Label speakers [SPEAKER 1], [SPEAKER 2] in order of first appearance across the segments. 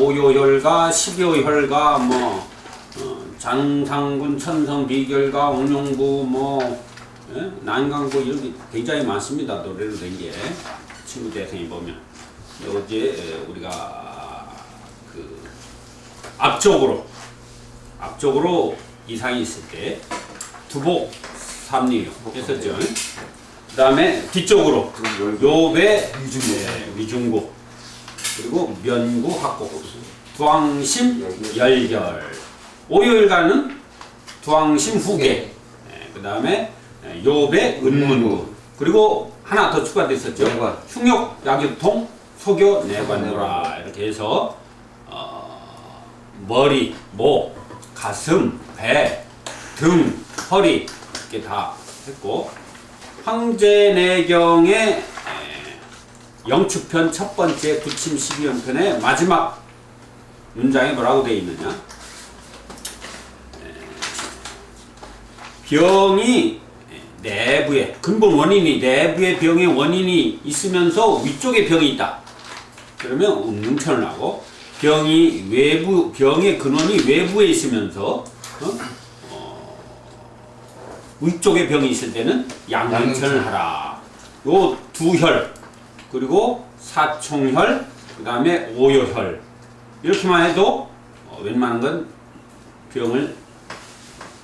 [SPEAKER 1] 오요혈과 십요혈과 뭐 장상군, 천성, 비결과 옥룡부, 뭐 난강부 이렇게 굉장히 많습니다. 노래로 된 게 친구 대생이 보면 어제 우리가 그 앞쪽으로 이상이 있을 때 두복 삼리 했었죠. 그 다음에 뒤쪽으로 요배 위중고 그리고 면구 합곡 두왕심 열결 오요일가는 두왕심 후계 그 다음에 요배 은문구 그리고 하나 더 추가되어 있었죠. 흉욕 약유통 소교 내관노라 이렇게 해서 머리, 목, 가슴, 배, 등, 허리 이렇게 다 했고 황제내경의 영축편 첫 번째 부침 12연편의 마지막 문장에 뭐라고 되어 있느냐 병이 내부에 근본 원인이 내부의 병의 원인이 있으면서 위쪽에 병이 있다 그러면 음흉천을 하고 병이 외부 병의 근원이 외부에 있으면서 위쪽에 병이 있을 때는 양흉천을 하라. 요 두 혈 그리고 사총혈 그 다음에 오요혈 이렇게만 해도 웬만한 건 병을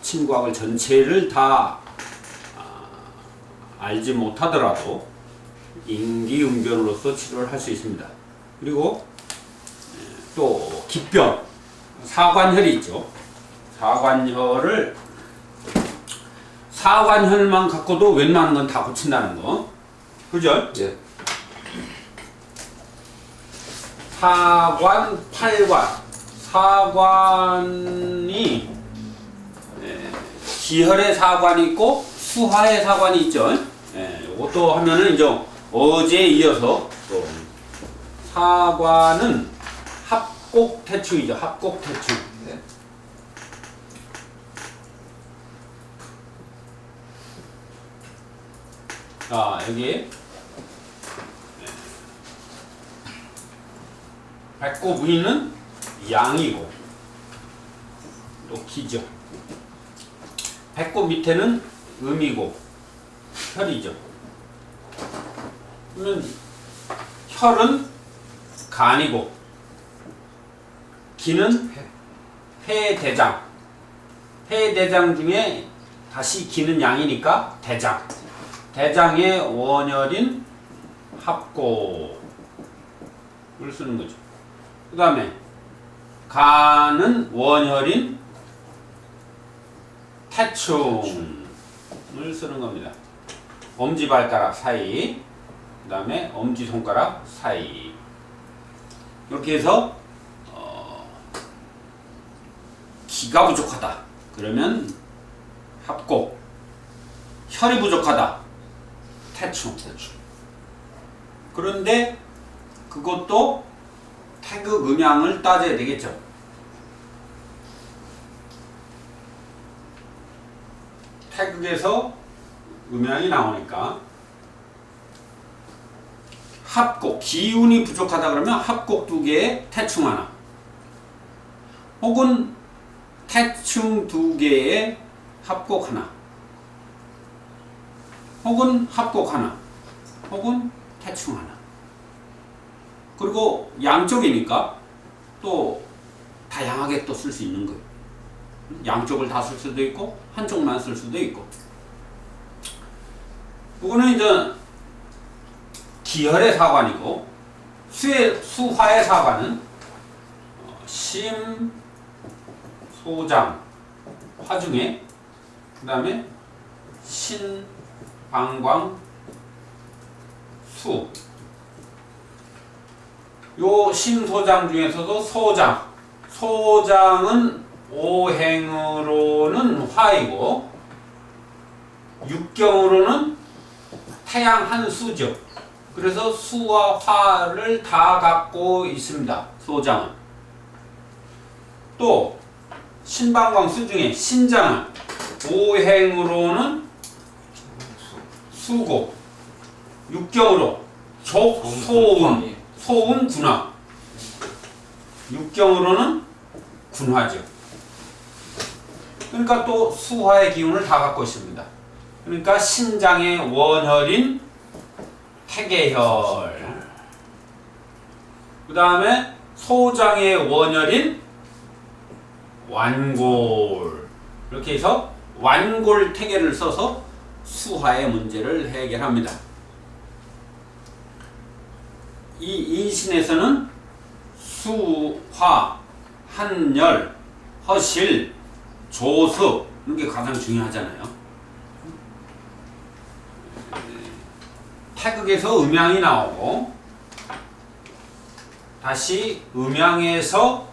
[SPEAKER 1] 침과학을 전체를 다 알지 못하더라도 임기응변으로서 치료를 할 수 있습니다. 그리고 또 기병 사관혈이 있죠. 사관혈만 갖고도 웬만한 건 다 고친다는 거. 그죠?
[SPEAKER 2] 예.
[SPEAKER 1] 사관, 팔관. 사관이 기혈의 사관이 있고 수화의 사관이 있죠. 이것도 하면은 이제 어제에 이어서 또 사관은 합곡태충이죠. 합곡태충.
[SPEAKER 2] 네.
[SPEAKER 1] 자, 여기 배꼽 위는 양이고 또 기죠. 배꼽 밑에는 음이고 혈이죠. 그러면 혈은 간이고 기는 폐대장. 폐대장 중에 다시 기는 양이니까 대장. 대장의 원혈인 합곡을 쓰는 거죠. 그 다음에 간은 원혈인 태충을 쓰는 겁니다. 엄지발가락 사이, 그 다음에 엄지손가락 사이. 이렇게 해서 기가 부족하다. 그러면 합곡. 혈이 부족하다. 태충. 그런데 그것도 태극 음양을 따져야 되겠죠. 태극에서 음양이 나오니까 합곡, 기운이 부족하다 그러면 합곡 2개에 태충 하나 혹은 태충 2개에 합곡 하나 혹은 합곡 하나 혹은 태충 하나 그리고 양쪽이니까 또 다양하게 또 쓸 수 있는 거예요. 양쪽을 다 쓸 수도 있고 한쪽만 쓸 수도 있고 이거는 이제 기혈의 사관이고 수화의 사관은 심, 소장, 화중에 그 다음에 신, 방광, 수 요 신소장 중에서도 소장은 오행으로는 화이고 육경으로는 태양 한 수죠. 그래서 수와 화를 다 갖고 있습니다. 소장은. 또 신방광수 중에 신장은 오행으로는 수고 육경으로 족, 소음, 군화 육경으로는 군화죠. 그러니까 또 수화의 기운을 다 갖고 있습니다. 그러니까 신장의 원혈인 태계혈, 그 다음에 소장의 원혈인 완골, 이렇게 해서 완골태계를 써서 수화의 문제를 해결합니다. 이 인신에서는 수화, 한열, 허실, 조수 이런 게 가장 중요하잖아요. 태극에서 음양이 나오고 다시 음양에서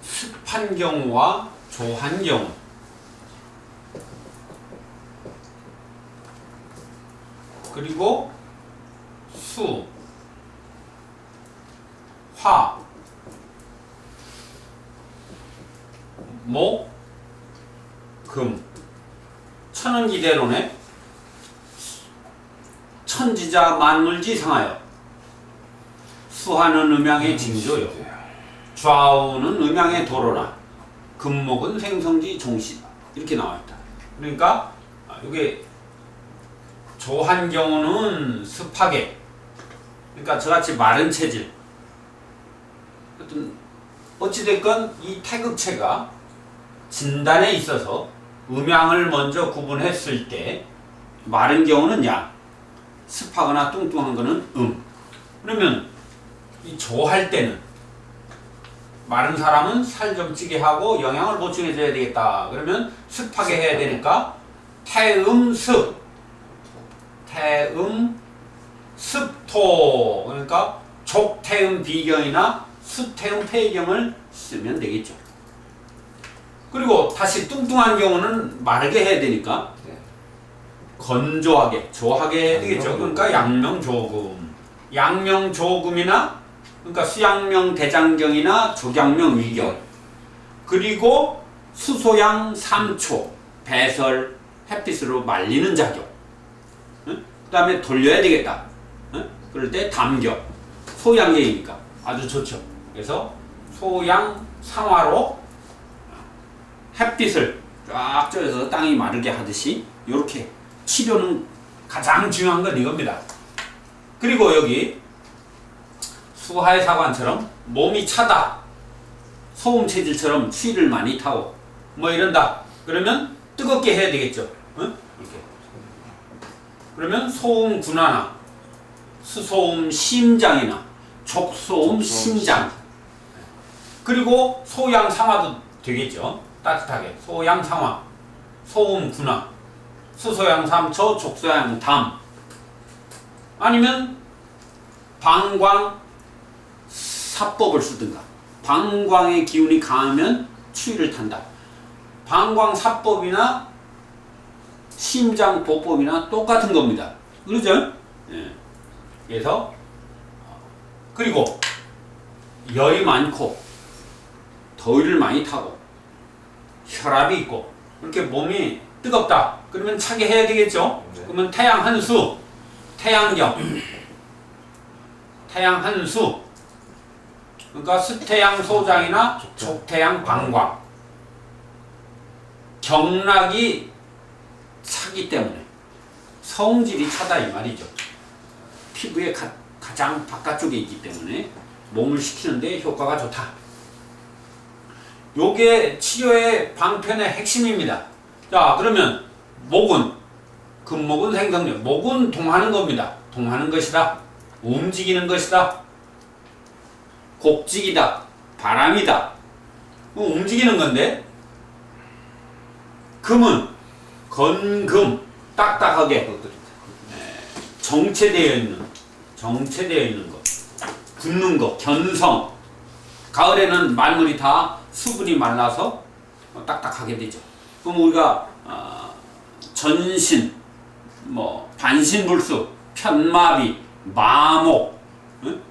[SPEAKER 1] 습한 경우와 조한 경우, 그리고 수, 화, 목, 금. 천은기대론에 천지자 만물지상하여 수하는 음양의 징조요, 좌우는 음양의 도로라, 금목은 생성지 종시다, 이렇게 나와있다. 그러니까 이게 조한 경우는 습하게, 그러니까 저같이 마른 체질, 어찌됐건 이 태극체가 진단에 있어서 음양을 먼저 구분했을 때 마른 경우는 양, 습하거나 뚱뚱한 거는 그러면 이 조할 때는 마른 사람은 살 좀 찌게 하고 영양을 보충해 줘야 되겠다. 그러면 습하게 해야 되니까 태음습, 태음습토, 그러니까 족태음 비경이나 수태음 폐경을 쓰면 되겠죠. 그리고 다시 뚱뚱한 경우는 마르게 해야 되니까 건조하게, 조하게 해야 되겠죠. 그러니까 양명조금, 양명조금이나 그러니까 수양명 대장경이나 조양명 위경, 그리고 수소양 3초, 배설, 햇빛으로 말리는 작용, 그 다음에 돌려야 되겠다. 그럴 때 담격, 소양계이니까 아주 좋죠. 그래서 소양 상화로 햇빛을 쫙 쬐서 땅이 마르게 하듯이 이렇게 치료는 가장 중요한 건 이겁니다. 그리고 여기 수하의 사관처럼 몸이 차다, 소음 체질처럼 추위를 많이 타고 뭐 이런다, 그러면 뜨겁게 해야 되겠죠. 응? 이렇게. 그러면 소음 군화나 수소음 심장이나 족소음 신장, 그리고 소양 상화도 되겠죠. 따뜻하게 소양 상화, 소음 군화, 수소양 3초, 족소양 담, 아니면 방광 사법을 쓰든가. 방광의 기운이 강하면 추위를 탄다. 방광 사법이나 심장 보법이나 똑같은 겁니다. 그러죠? 예. 그래서 그리고 열이 많고 더위를 많이 타고 혈압이 있고 이렇게 몸이 뜨겁다. 그러면 차게 해야 되겠죠? 네. 그러면 태양 한수, 태양경, 태양 한수, 그러니까 수태양 소장이나 족태양 방광, 경락이 차기 때문에 성질이 차다 이 말이죠. 피부의 가장 바깥쪽에 있기 때문에 몸을 식히는데 효과가 좋다. 요게 치료의 방편의 핵심입니다. 자, 그러면 목은, 금목은 생성력, 목은 동하는 겁니다. 동하는 것이다, 움직이는 것이다, 곡직이다, 바람이다, 움직이는 건데, 금은 건금, 딱딱하게 정체되어 있는 것, 굳는 것, 견성. 가을에는 만물이 다 수분이 말라서 딱딱하게 되죠. 그럼 우리가 전신, 뭐 반신불수, 편마비, 마목,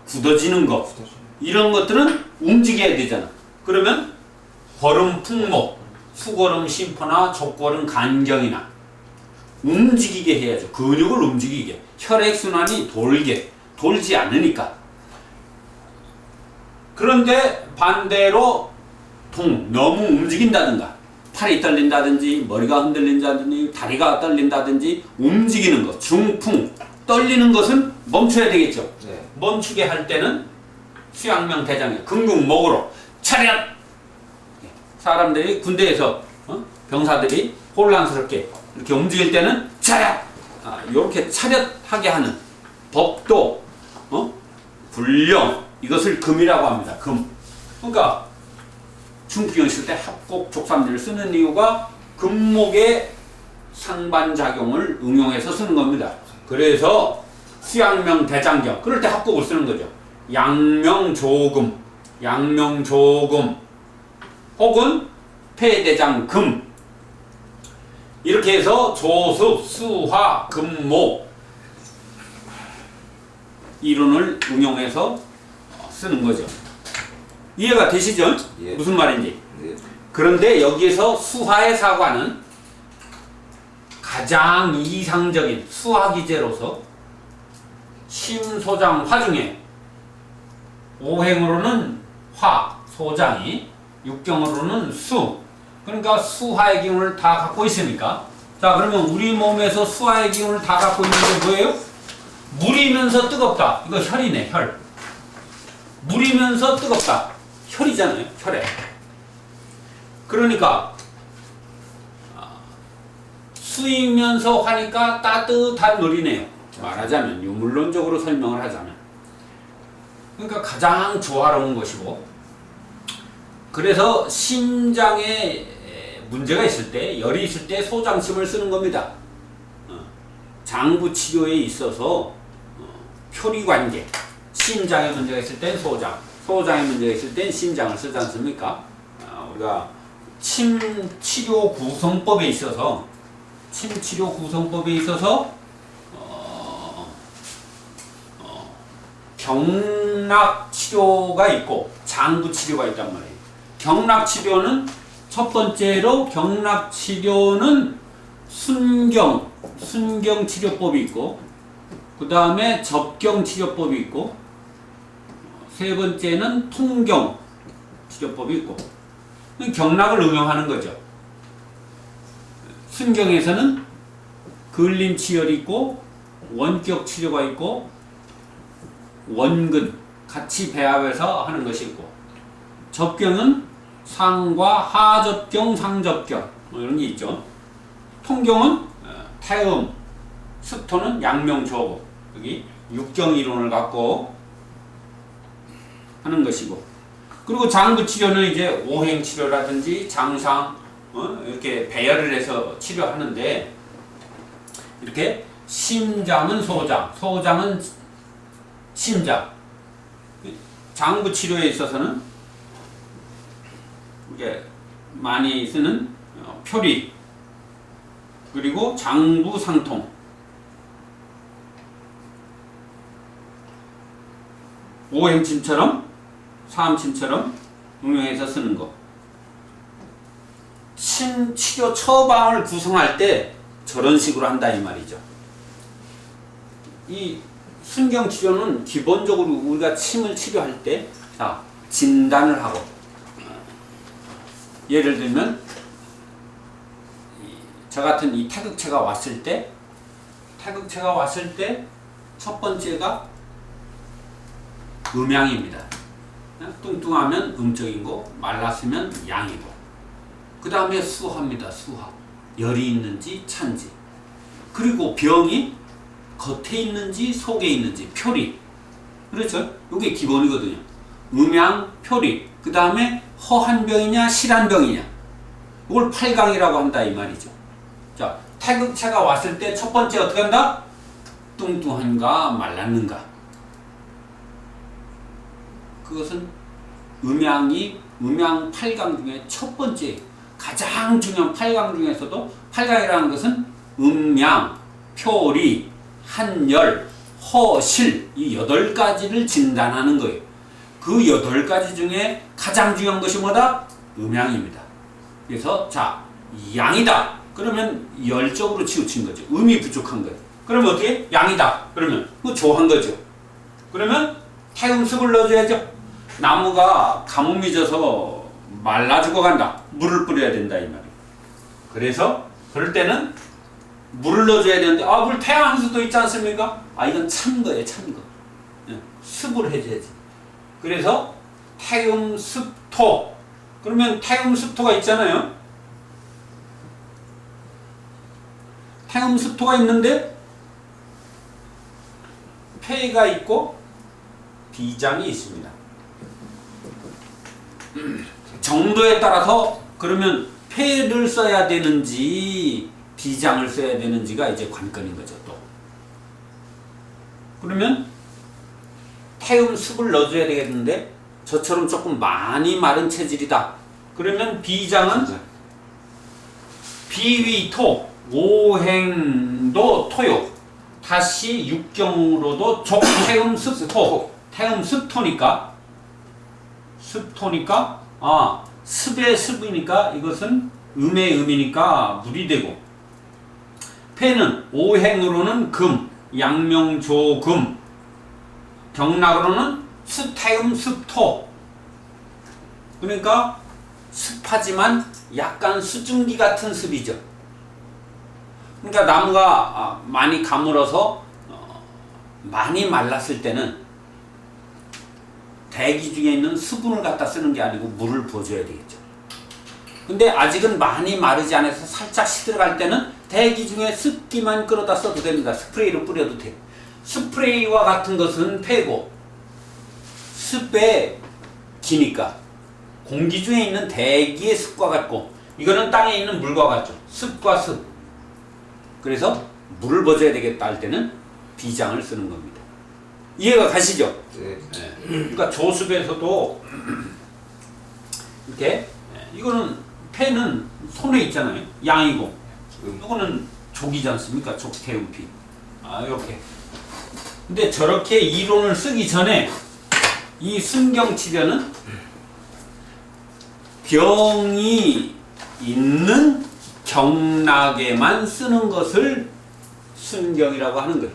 [SPEAKER 1] 굳어지는 것, 이런 것들은 움직여야 되잖아. 그러면 거름 풍목, 수거름 심포나 족거름 간경이나 움직이게 해야죠. 근육을 움직이게, 혈액순환이 돌게, 돌지 않으니까. 그런데 반대로 너무 움직인다든가 팔이 떨린다든지 머리가 흔들린다든지 다리가 떨린다든지 움직이는 것, 중풍, 떨리는 것은 멈춰야 되겠죠.
[SPEAKER 2] 네.
[SPEAKER 1] 멈추게 할 때는 수양명 대장경 긍긍목으로 차렷! 사람들이 군대에서 병사들이 혼란스럽게 이렇게 움직일 때는 차렷! 이렇게 차렷하게 하는 법도 불령 이것을 금이라고 합니다. 금. 그러니까 중풍이 있을 때 합곡 족삼리를 쓰는 이유가 금목의 상반작용을 응용해서 쓰는 겁니다. 그래서 수양명 대장경 그럴 때 합곡을 쓰는 거죠. 양명조금, 양명조금 혹은 폐대장금 이렇게 해서 조습, 수화, 금목 이론을 응용해서 쓰는 거죠. 이해가 되시죠?
[SPEAKER 2] 예.
[SPEAKER 1] 무슨 말인지.
[SPEAKER 2] 예.
[SPEAKER 1] 그런데 여기에서 수화의 사과는 가장 이상적인 수화기제로서 심소장 화중에 오행으로는 화, 소장이 육경으로는 수. 그러니까 수화의 기운을 다 갖고 있으니까. 자, 그러면 우리 몸에서 수화의 기운을 다 갖고 있는 게 뭐예요? 물이면서 뜨겁다. 이거 혈이네, 혈. 물이면서 뜨겁다. 혈이잖아요, 혈액. 그러니까 수이면서 하니까 따뜻한 물이네요. 말하자면 유물론적으로 설명을 하자면. 그러니까 가장 조화로운 것이고, 그래서 심장에 문제가 있을 때, 열이 있을 때 소장침을 쓰는 겁니다. 장부 치료에 있어서 표리관계, 심장에 문제가 있을 땐 소장, 소장에 문제가 있을 땐 심장을 쓰지 않습니까? 우리가 침치료 구성법에 있어서 경락 치료가 있고 장부 치료가 있단 말이에요. 경락 치료는 첫 번째로 경락 치료는 순경 치료법이 있고, 그 다음에 접경 치료법이 있고, 세 번째는 통경 치료법이 있고, 경락을 응용하는 거죠. 순경에서는 근림 치열이 있고, 원격 치료가 있고, 원근 같이 배합해서 하는 것이 있고, 접경은 상과 하접경, 상접경 이런 게 있죠. 통경은 태음, 수토는 양명조고, 여기 육경 이론을 갖고 하는 것이고, 그리고 장부 치료는 이제 오행 치료라든지 장상 이렇게 배열을 해서 치료하는데, 이렇게 심장은 소장, 소장은 심장. 장부 치료에 있어서는 이게 많이 쓰는 표리, 그리고 장부 상통, 오행침처럼 사암침처럼 응용해서 쓰는 거. 침 치료 처방을 구성할 때 저런 식으로 한다 이 말이죠. 이 순경 치료는 기본적으로 우리가 침을 치료할 때 진단을 하고, 예를 들면 저 같은 이 태극체가 왔을 때 첫 번째가 음양입니다. 뚱뚱하면 음적인 거, 말랐으면 양이고, 그 다음에 수화입니다. 수화. 열이 있는지 찬지, 그리고 병이 겉에 있는지 속에 있는지 표리. 그렇죠? 이게 기본이거든요. 음양, 표리. 그 다음에 허한 병이냐 실한 병이냐, 이걸 8강이라고 한다 이 말이죠. 자, 태극체가 왔을 때 첫 번째 어떻게 한다? 뚱뚱한가 말랐는가. 그것은 음양 8강 중에 첫 번째, 가장 중요한 8강 중에서도 8강이라는 것은 음양, 표리, 한열, 허실, 이 8가지를 진단하는 거예요. 그 8가지 중에 가장 중요한 것이 뭐다? 음양입니다. 그래서 자, 양이다. 그러면 열적으로 치우친 거죠. 음이 부족한 거예요. 그러면 어떻게? 양이다. 그러면 그거 조한 거죠. 그러면 태음습을 넣어줘야죠. 나무가 가뭄이 져서 말라 죽어간다. 물을 뿌려야 된다 이 말이에요. 그래서 그럴 때는 물을 넣어줘야 되는데 물 태양수도 있지 않습니까? 이건 찬 거예요. 찬 거. 습을 해줘야지. 그래서 태음습토. 그러면 태음습토가 있잖아요. 태음습토가 있는데 폐가 있고 비장이 있습니다. 정도에 따라서 그러면 폐를 써야 되는지 비장을 써야 되는지가 이제 관건인 거죠. 또 그러면 태음습을 넣어줘야 되겠는데 저처럼 조금 많이 마른 체질이다. 그러면 비장은 비위토 오행도 토요. 다시 육경으로도 족태음습토. 태음습토니까 습토니까 습의 습이니까 이것은 음의 음이니까 물이 되고, 폐는 오행으로는 금, 양명조금, 경락으로는 수태음습토. 그러니까 습하지만 약간 수증기 같은 습이죠. 그러니까 나무가 많이 가물어서 많이 말랐을 때는 대기 중에 있는 수분을 갖다 쓰는 게 아니고 물을 부어줘야 되겠죠. 근데 아직은 많이 마르지 않아서 살짝 시들어갈 때는 대기 중에 습기만 끌어다 써도 됩니다. 스프레이로 뿌려도 돼요. 스프레이와 같은 것은 폐고, 습에 기니까 공기 중에 있는 대기의 습과 같고, 이거는 땅에 있는 물과 같죠. 습과 습. 그래서 물을 부어줘야 되겠다 할 때는 비장을 쓰는 겁니다. 이해가 가시죠?
[SPEAKER 2] 네.
[SPEAKER 1] 그러니까 조습에서도 이렇게, 이거는 폐는 손에 있잖아요. 양이고, 이거는 족이지 않습니까? 족태음피. 이렇게. 근데 저렇게 이론을 쓰기 전에 이 순경치변은 병이 있는 경락에만 쓰는 것을 순경이라고 하는 거예요.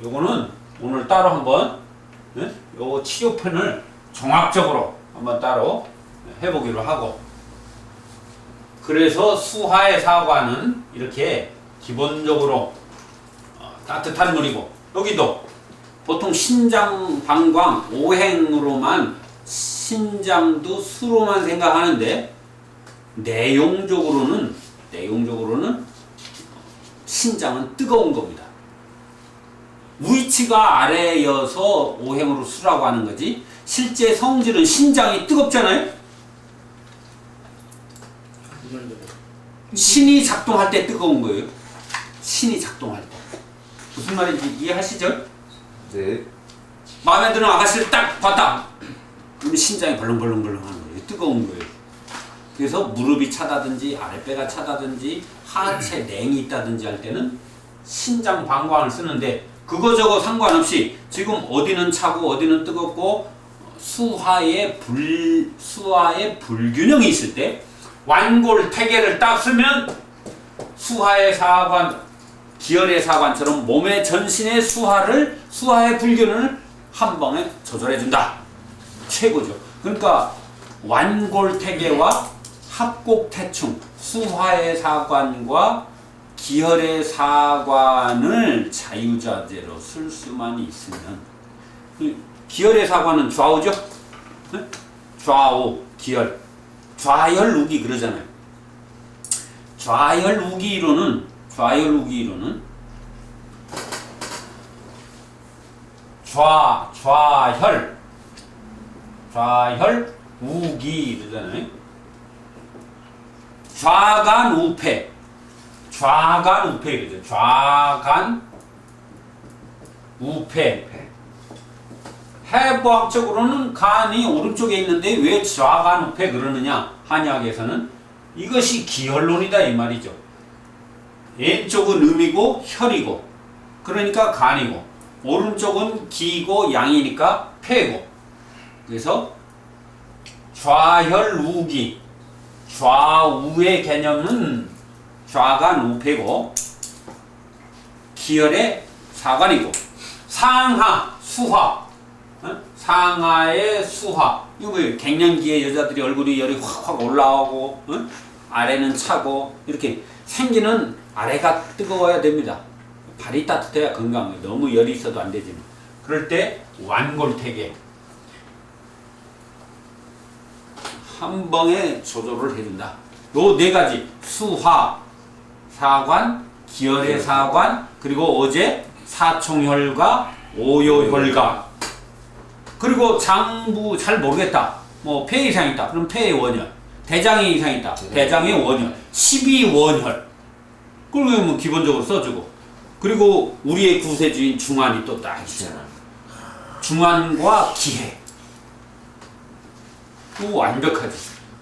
[SPEAKER 1] 요거는 오늘 따로 한번 요 치료편을 종합적으로 한번 따로 해보기로 하고, 그래서 수화의 사과는 이렇게 기본적으로 따뜻한 물이고, 여기도 보통 신장, 방광, 오행으로만 신장도 수로만 생각하는데 내용적으로는 신장은 뜨거운 겁니다. 위치가 아래여서 오행으로 수라고 하는 거지, 실제 성질은 신장이 뜨겁잖아요. 신이 작동할 때 뜨거운 거예요. 신이 작동할 때. 무슨 말인지 이해하시죠?
[SPEAKER 2] 네.
[SPEAKER 1] 마음에 드는 아가씨를 딱 봤다. 그럼 신장이 벌렁벌렁벌렁 하는 거예요. 뜨거운 거예요. 그래서 무릎이 차다든지 아랫배가 차다든지 하체 냉이 있다든지 할 때는 신장 방광을 쓰는데, 그거 저거 상관없이 지금 어디는 차고 어디는 뜨겁고 수화의 불균형이 있을 때 완골태계를 딱 쓰면 수화의 사관, 기혈의 사관처럼 몸의 전신의 수화의 불균형을 한 방에 조절해준다. 최고죠. 그러니까 완골태계와 합곡태충, 수화의 사관과 기혈의 사관을 자유자재로 쓸 수만 있으면, 기혈의 사관은 좌우죠? 네? 좌우, 기혈. 좌혈우기 그러잖아요. 좌혈우기로는 좌혈우기 그러잖아요. 좌간우폐 그러죠. 좌간우폐. 해부학적으로는 간이 오른쪽에 있는데 왜 좌간우폐 그러느냐? 한의학에서는 이것이 기혈론이다 이 말이죠. 왼쪽은 음이고 혈이고, 그러니까 간이고, 오른쪽은 기고 양이니까 폐고. 그래서 좌혈우기, 좌우의 개념은 좌간우폐고 기혈의 사관이고, 상하, 수화, 상하의 수하. 이거 뭐예요? 갱년기에 여자들이 얼굴이 열이 확확 올라오고, 응? 아래는 차고, 이렇게 생기는 아래가 뜨거워야 됩니다. 발이 따뜻해야 건강해요. 너무 열이 있어도 안 되지만. 그럴 때 완골태계. 한 방에 조절을 해준다. 요 네 가지. 수하, 사관, 기혈의 사관, 그리고 어제 사총혈과 오요혈관. 그리고 장부 잘 모르겠다. 뭐 폐 이상 있다. 그럼 폐의 원혈. 대장에 이상 있다. 대장의 원혈. 12원혈. 그걸 뭐 기본적으로 써주고. 그리고 우리의 구세주인 중환이 또 딱 있잖아. 중환과 기해. 또 완벽하지.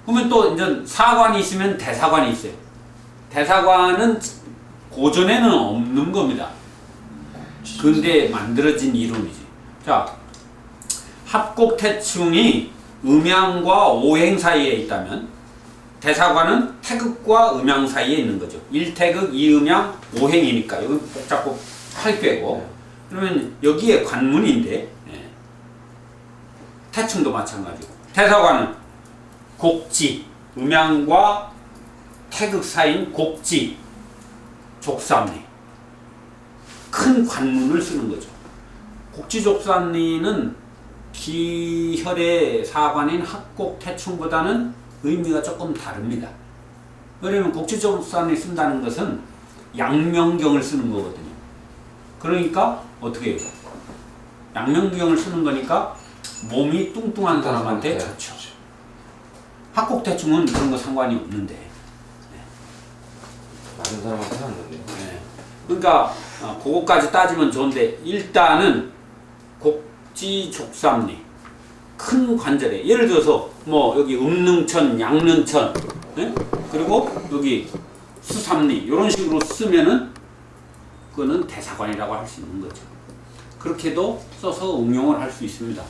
[SPEAKER 1] 그러면 또 이제 사관이 있으면 대사관이 있어요. 대사관은 고전에는 없는 겁니다. 근데 만들어진 이론이지. 자, 합곡태충이 음양과 오행 사이에 있다면 대사관은 태극과 음양 사이에 있는 거죠. 1태극, 2음양, 5행이니까 여기 복잡고 8개고 그러면 여기에 관문인데 태충도 마찬가지고 대사관은 곡지, 음양과 태극 사이인 곡지, 족삼리 큰 관문을 쓰는 거죠. 곡지 족삼리는 기혈의 사관인 합곡태충보다는 의미가 조금 다릅니다. 왜냐면 곡지족산을 쓴다는 것은 양명경을 쓰는 거거든요. 그러니까 어떻게 해요? 양명경을 쓰는 거니까 몸이 뚱뚱한 사람한테 좋죠. 합곡대충은 그런 거 상관이 없는데. 네.
[SPEAKER 2] 많은 사람한테는 안 좋네요.
[SPEAKER 1] 네. 그러니까 그거까지 따지면 좋은데 일단은 곡지족삼리 큰 관절에 예를 들어서 뭐 여기 음릉천, 양릉천, 네? 그리고 여기 수삼리 이런 식으로 쓰면은 그거는 대사관이라고 할 수 있는 거죠. 그렇게도 써서 응용을 할 수 있습니다.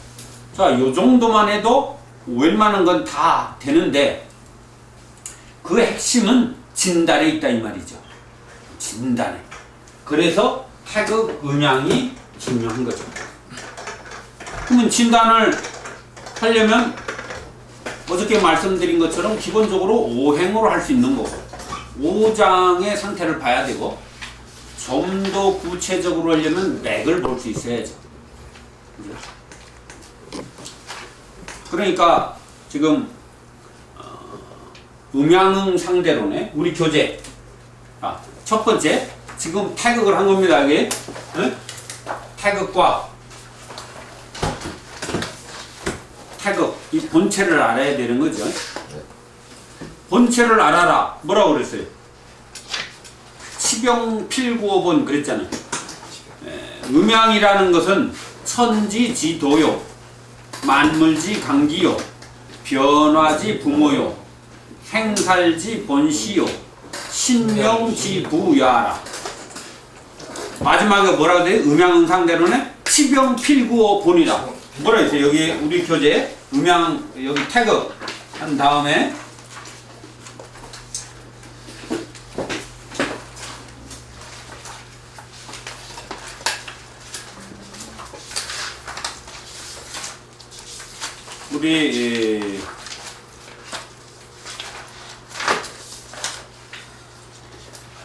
[SPEAKER 1] 자, 요 정도만 해도 웬만한 건 다 되는데 그 핵심은 진단에 있다 이 말이죠. 진단에. 그래서 태극 음양이 중요한 거죠. 그러면 진단을 하려면 어저께 말씀드린 것처럼 기본적으로 오행으로 할 수 있는 거고 오장의 상태를 봐야 되고 좀 더 구체적으로 하려면 맥을 볼 수 있어야죠. 그러니까 지금 음양응 상대론에 우리 교재 첫 번째 지금 태극을 한 겁니다. 여기 태극과 태극, 이 본체를 알아야 되는 거죠. 본체를 알아라. 뭐라고 그랬어요? 치병필구업은 그랬잖아요. 음양이라는 것은 천지지도요, 만물지 강기요, 변화지 부모요, 생살지 본시요, 신명지 부야라. 마지막에 뭐라고 돼요? 음양응상대론에 치병필구업 본이라. 뭐라 했어요? 여기 우리 교재에 음양 여기 태극 한 다음에 우리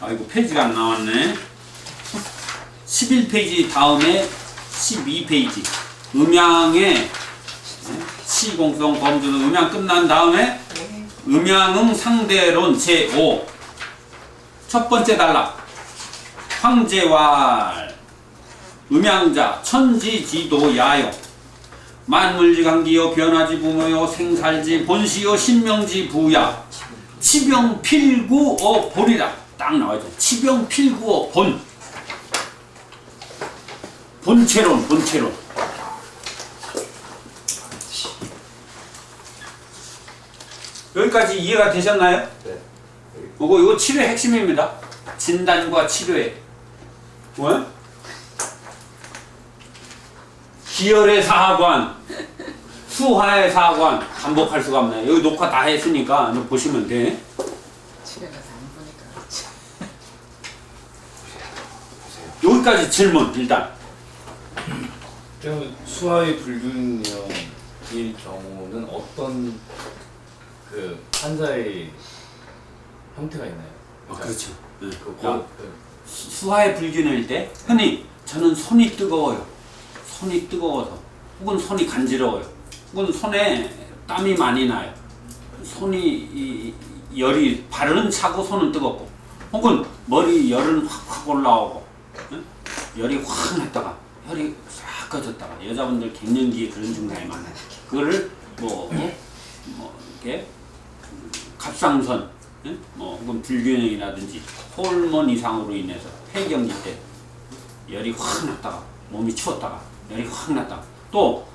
[SPEAKER 1] 아이고 페이지가 안 나왔네. 11페이지 다음에 12페이지 음양의 시공성 범주는 음양 끝난 다음에 음양응 상대론 제5 첫 번째 단락 황제왈 음양자 천지지도야요 만물지 강기요 변화지 부모요 생살지 본시요 신명지 부야 치병필구어 본이라 딱 나와있죠. 치병필구어 본 본체론 여기까지 이해가 되셨나요?
[SPEAKER 2] 네.
[SPEAKER 1] 이거 치료의 핵심입니다. 진단과 치료의 뭐? 기혈의 사관, 수하의 사관 반복할 수가 없나요? 여기 녹화 다 했으니까 보시면 돼.
[SPEAKER 3] 집에 가서 안 보니까 그렇지.
[SPEAKER 1] 여기까지 질문 일단
[SPEAKER 4] 그럼 수화의 불균형일 경우는 어떤 그 환자의 형태가 있나요?
[SPEAKER 1] 그렇죠. 네.
[SPEAKER 4] 그
[SPEAKER 1] 수화의 불균형일 때 흔히 저는 손이 뜨거워요. 손이 뜨거워서 혹은 손이 간지러워요. 혹은 손에 땀이 많이 나요. 손이 열이 발은 차고 손은 뜨겁고 혹은 머리 열은 확 올라오고 응? 열이 확 났다가 혈이 싹 꺼졌다가 여자분들 갱년기에 그런 증상이 많아요. 그거를 이렇게 갑상선 혹은 불균형이라든지 호르몬 이상으로 인해서 폐경기 때 열이 확 났다가 몸이 추웠다가 열이 확 났다가 또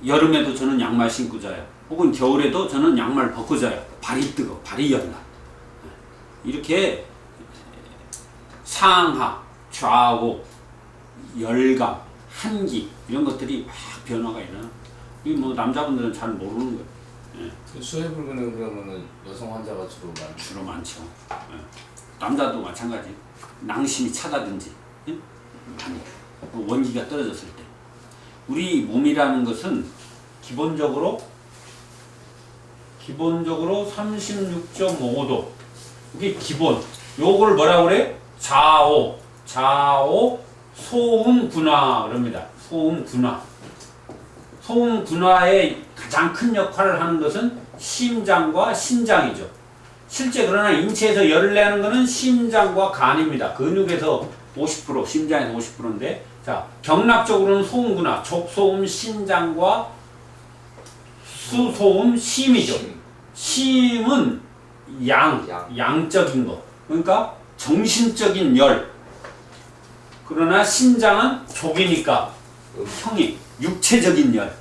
[SPEAKER 1] 여름에도 저는 양말 신고 자요. 혹은 겨울에도 저는 양말 벗고 자요. 발이 뜨거, 발이 열나. 이렇게 상하, 좌우, 열감, 한기 이런 것들이 막 변화가 일어나. 이 뭐 남자분들은 잘 모르는 거예요. 예.
[SPEAKER 4] 그 수화의 불균형 그러면은 여성 환자가
[SPEAKER 1] 주로 많죠. 예. 남자도 마찬가지. 낭심이 차다든지 예? 많이 원기가 떨어졌을 때 우리 몸이라는 것은 기본적으로 36.5도 이게 기본. 요걸 뭐라고 그래? 좌오 소음군화 그럽니다. 소음군화의 가장 큰 역할을 하는 것은 심장과 신장이죠. 실제 그러나 인체에서 열을 내는 것은 심장과 간입니다. 근육에서 50%, 심장에서 50%인데 자 경락적으로는 소음군화, 족소음, 신장과 수소음, 심이죠. 심은 양적인 거. 그러니까 정신적인 열. 그러나 신장은 족이니까 형이 육체적인 열.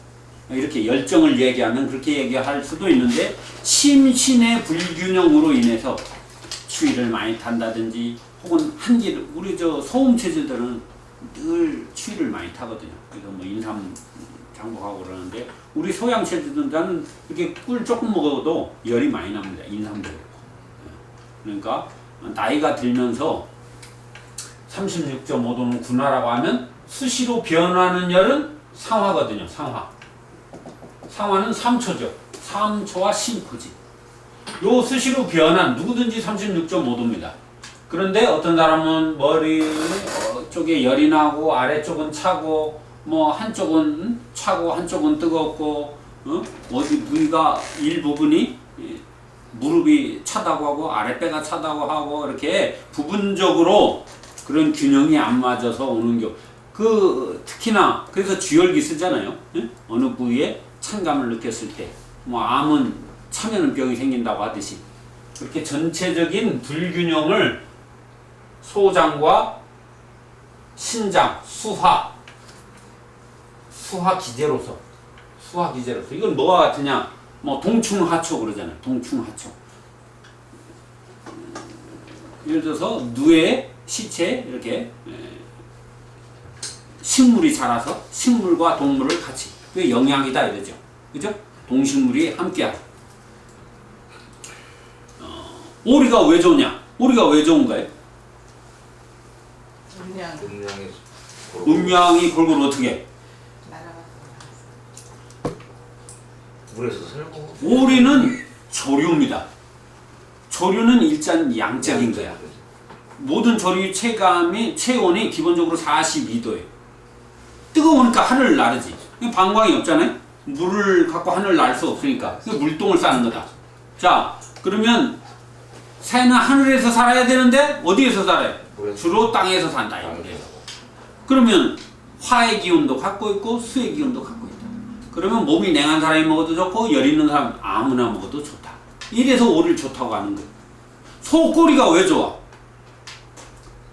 [SPEAKER 1] 이렇게 열정을 얘기하면 그렇게 얘기할 수도 있는데 심신의 불균형으로 인해서 추위를 많이 탄다든지 혹은 한기를 우리 저 소음 체질들은 늘 추위를 많이 타거든요. 그래서 뭐 인삼 장복하고 그러는데 우리 소양 체질들은 이렇게 꿀 조금 먹어도 열이 많이 납니다. 인삼도 그렇고. 그러니까 나이가 들면서 36.5도는 군화라고 하면 수시로 변하는 열은 상화거든요. 상화는 3초죠. 3초와 심포지. 요 수시로 변한 누구든지 36.5도입니다. 그런데 어떤 사람은 머리 쪽에 열이 나고 아래쪽은 차고 뭐 한쪽은 차고 한쪽은 뜨겁고 어디 부위가 일부분이 무릎이 차다고 하고 아랫배가 차다고 하고 이렇게 부분적으로 그런 균형이 안 맞아서 오는 경우 특히나 그래서 쥐열기 쓰잖아요. 어느 부위에 찬감을 느꼈을 때 뭐 암은 차면은 병이 생긴다고 하듯이 그렇게 전체적인 불균형을 소장과 신장, 수화 기제로서 이건 뭐와 같으냐 뭐 동충하초 그러잖아요. 동충하초. 예를 들어서 누에 시체 이렇게 식물이 자라서 식물과 동물을 같이 그게 영양이다 이러죠. 그죠? 동식물이 함께하고. 오리가 왜 좋냐? 오리가 왜 좋은가요? 음양이 골고루 어떻게?
[SPEAKER 2] 물에서 살고.
[SPEAKER 1] 오리는 조류입니다. 조류는 일단 양적인 거야. 모든 조류 체온이 기본적으로 42도예요. 뜨거우니까 하늘을 나르지. 방광이 없잖아요. 물을 갖고 하늘을 날 수 없으니까 물동을 싸는 거다. 자, 그러면 새는 하늘에서 살아야 되는데 어디에서 살아요? 주로 땅에서 산다. 그러면 화의 기운도 갖고 있고 수의 기운도 갖고 있다. 그러면 몸이 냉한 사람이 먹어도 좋고 열 있는 사람 아무나 먹어도 좋다. 이래서 오리를 좋다고 하는 거예요. 소 꼬리가 왜 좋아?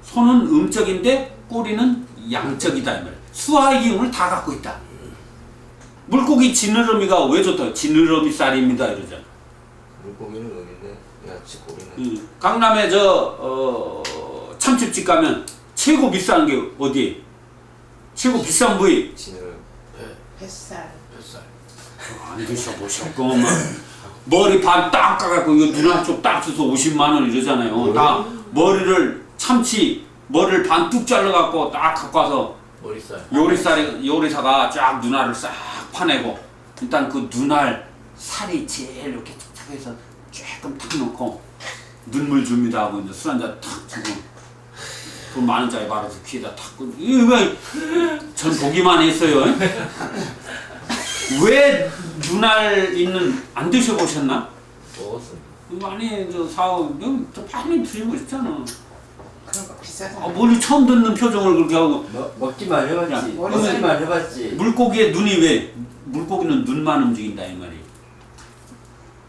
[SPEAKER 1] 소는 음적인데 꼬리는 양적이다. 이 말이에요. 수화의 기운을 다 갖고 있다. 물고기 지느러미가 왜 좋다? 지느러미 쌀입니다. 이러잖아.
[SPEAKER 2] 물고기는 여기인데 야채 꼬리는.
[SPEAKER 1] 강남에 참치집 가면 최고 비싼 게 어디? 최고 비싼 부위?
[SPEAKER 3] 뱃살.
[SPEAKER 1] 안 드셔보셨구만. 머리 반 딱 까갖고 이거 눈 한쪽 딱 써서 50만 원 이러잖아요. 다 머리를 반 뚝 잘라갖고 딱 갖고 와서
[SPEAKER 2] 머리살.
[SPEAKER 1] 요리사가 쫙 눈알을 싹 파내고 일단 그 눈알 살이 제일 이렇게 착착해서 조금 탁 넣고 눈물 줍니다 하고 이제 술 한잔 탁 주고 돈 많은 짜리 말아서 귀에다 탁 이거 전 보기만 했어요. 왜 눈알 있는 안 드셔보셨나?
[SPEAKER 2] 먹었습니다.
[SPEAKER 1] 많이 저 사오 저 많이 드셔보셨잖아.
[SPEAKER 3] 그런 거 비싸잖아.
[SPEAKER 1] 멀리 처음 듣는 표정을 그렇게 하고
[SPEAKER 2] 먹기만 해봤지.
[SPEAKER 1] 야,
[SPEAKER 2] 먹기만 해봤지.
[SPEAKER 1] 물고기의 눈이 왜 물고기는 눈만 움직인다 이 말이에요.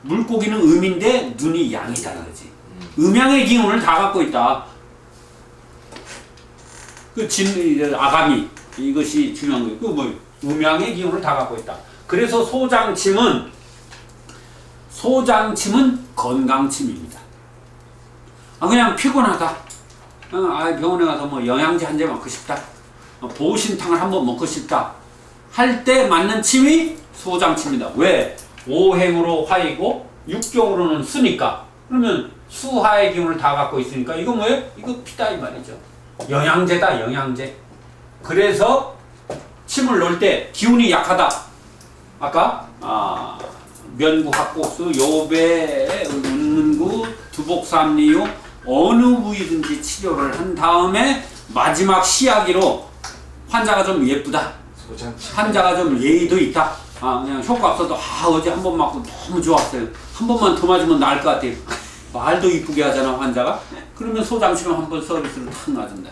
[SPEAKER 1] 물고기는 음인데 눈이 양이다 그지. 음양의 기운을 다 갖고 있다. 그 아가미 이것이 중요한 거예요. 그 뭐 음양의 기운을 다 갖고 있다. 그래서 소장침은 건강침입니다. 그냥 피곤하다. 병원에 가서 뭐 영양제 한 제 먹고 싶다. 보신탕을 한번 먹고 싶다. 할 때 맞는 침이 소장침이다. 왜? 오행으로 화이고 육경으로는 수니까. 그러면 수화의 기운을 다 갖고 있으니까 이거 뭐예요? 이거 피다 이 말이죠. 영양제다 영양제. 그래서 침을 넣을 때 기운이 약하다. 아까 면구, 합곡수, 요배, 운문구, 두복삼리요 어느 부위든지 치료를 한 다음에 마지막 시약으로 환자가 좀 예쁘다.
[SPEAKER 2] 소장침.
[SPEAKER 1] 환자가 좀 예의도 있다. 그냥 효과 없어도 어제 한 번 맞고 너무 좋았어요. 한 번만 더 맞으면 나을 것 같아요. 말도 이쁘게 하잖아 환자가. 그러면 소장침을 한 번 서비스를 탁 놔준다.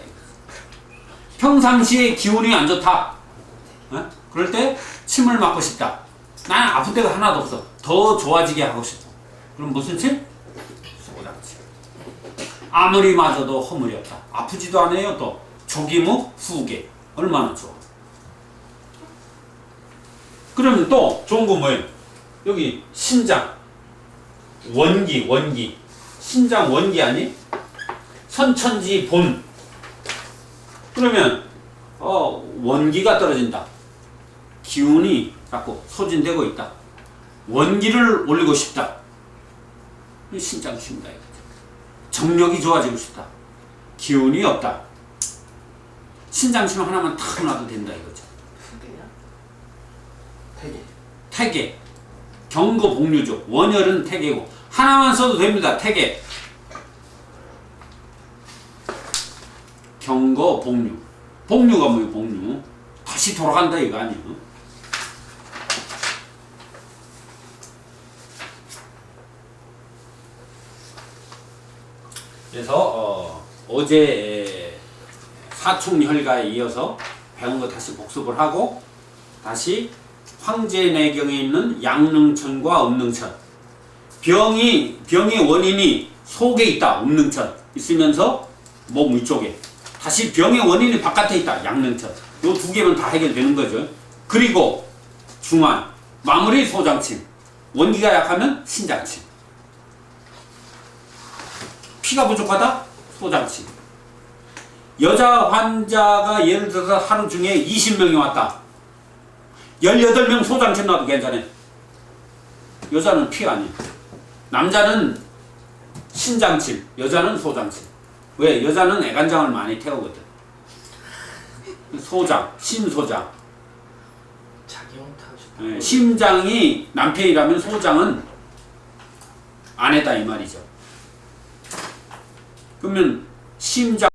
[SPEAKER 1] 평상시에 기운이 안 좋다. 그럴 때 침을 맞고 싶다. 난 아픈 데가 하나도 없어. 더 좋아지게 하고 싶어. 그럼 무슨 침? 소장침. 아무리 맞아도 허물이 없다. 아프지도 않아요. 또 조기무 후계. 얼마나 좋아. 그러면 또 좋은 거 뭐예요? 여기 신장 원기 신장 원기 아니? 선천지 본. 그러면 원기가 떨어진다. 기운이 자꾸 소진되고 있다. 원기를 올리고 싶다. 신장침이다. 정력이 좋아지고 싶다. 기운이 없다. 신장침 하나만 탁 놔도 된다 이거죠.
[SPEAKER 2] 태계.
[SPEAKER 1] 태계. 경거복류죠. 원혈은 태계고 하나만 써도 됩니다. 태계. 경거복류. 복류가 뭐예요? 복류. 다시 돌아간다 이거 아니에요. 그래서 어제 사충혈가에 이어서 배운 거 다시 복습을 하고 다시 황제내경에 있는 양릉천과 음릉천. 병의 원인이 속에 있다. 음릉천 있으면서 몸 위쪽에. 다시 병의 원인이 바깥에 있다. 양릉천. 요 두 개면 다 해결되는 거죠. 그리고 중환 마무리 소장침. 원기가 약하면 신장침. 피가 부족하다? 소장침. 여자 환자가 예를 들어서 하루 중에 20명이 왔다. 18명 소장침 놔도 괜찮아요. 여자는 피 아니에요. 남자는 신장침, 여자는 소장침. 왜? 여자는 애간장을 많이 태우거든. 소장, 심소장.
[SPEAKER 2] 자기용 타고 싶다.
[SPEAKER 1] 심장이 남편이라면 소장은 아내다 이 말이죠. 그러면 심장